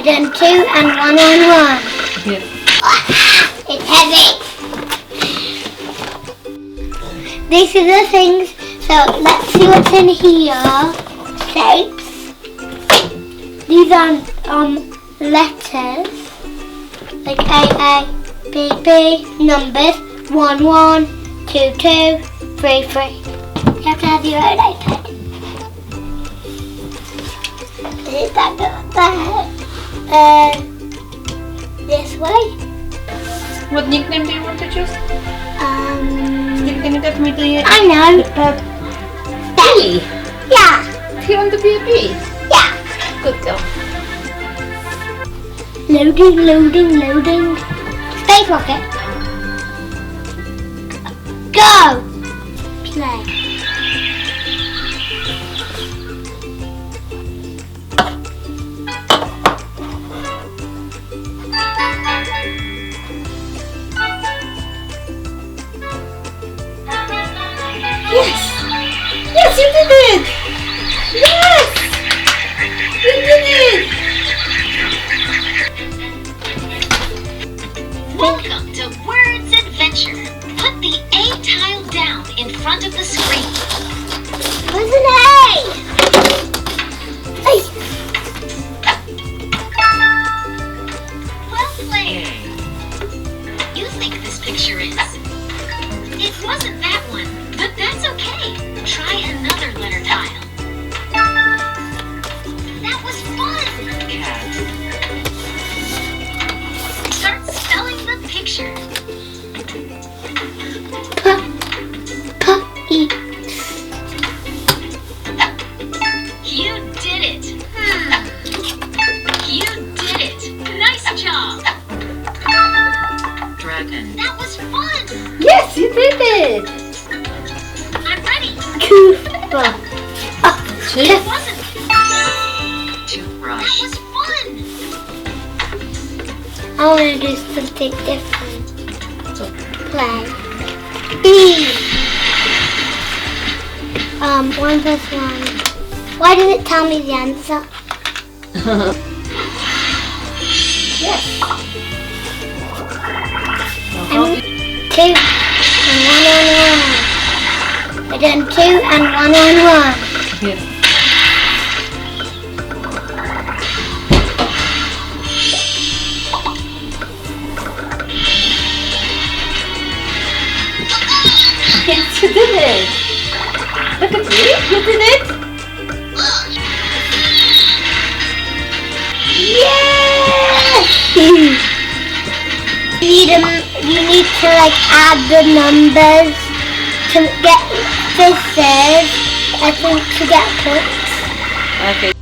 done 2 and 1 on 1. Yes. It's heavy. These are the things, so let's see what's in here. Shapes. These are letters, like A, B, B, numbers, 1, 1, 2, 2, 3, 3. You have to have your own iPad. Is that there? This way. What nickname do you want to choose? Can you get me the... I know. Bee? Yeah. Do you want to be a bee? Yeah. Good girl. Loading, loading, loading. Space rocket. Go. Play. Yes! Yes, you did it! Yes! You did it! Welcome to Words Adventure. Put the A tile down in front of the screen. Where's an A? Hey. Well played. You think this picture is? It wasn't that one, but that's okay. Try another letter tile. That was fun. Cat. Start spelling the picture. P-E. You did it. You did it. Nice job. Dragon. That was fun. Yes, you did it! I'm ready. Cooper. It wasn't. That Toothbrush. was fun. I want to do something different. So, Play. B. 1 plus 1. Why did it tell me the answer? yes. And 2 and 1 on 1. I done 2 and 1 on 1. Yes. Yes, you did it! Look at me, you did it! Yes! You need to like add the numbers to get this, I think, to get points. Okay,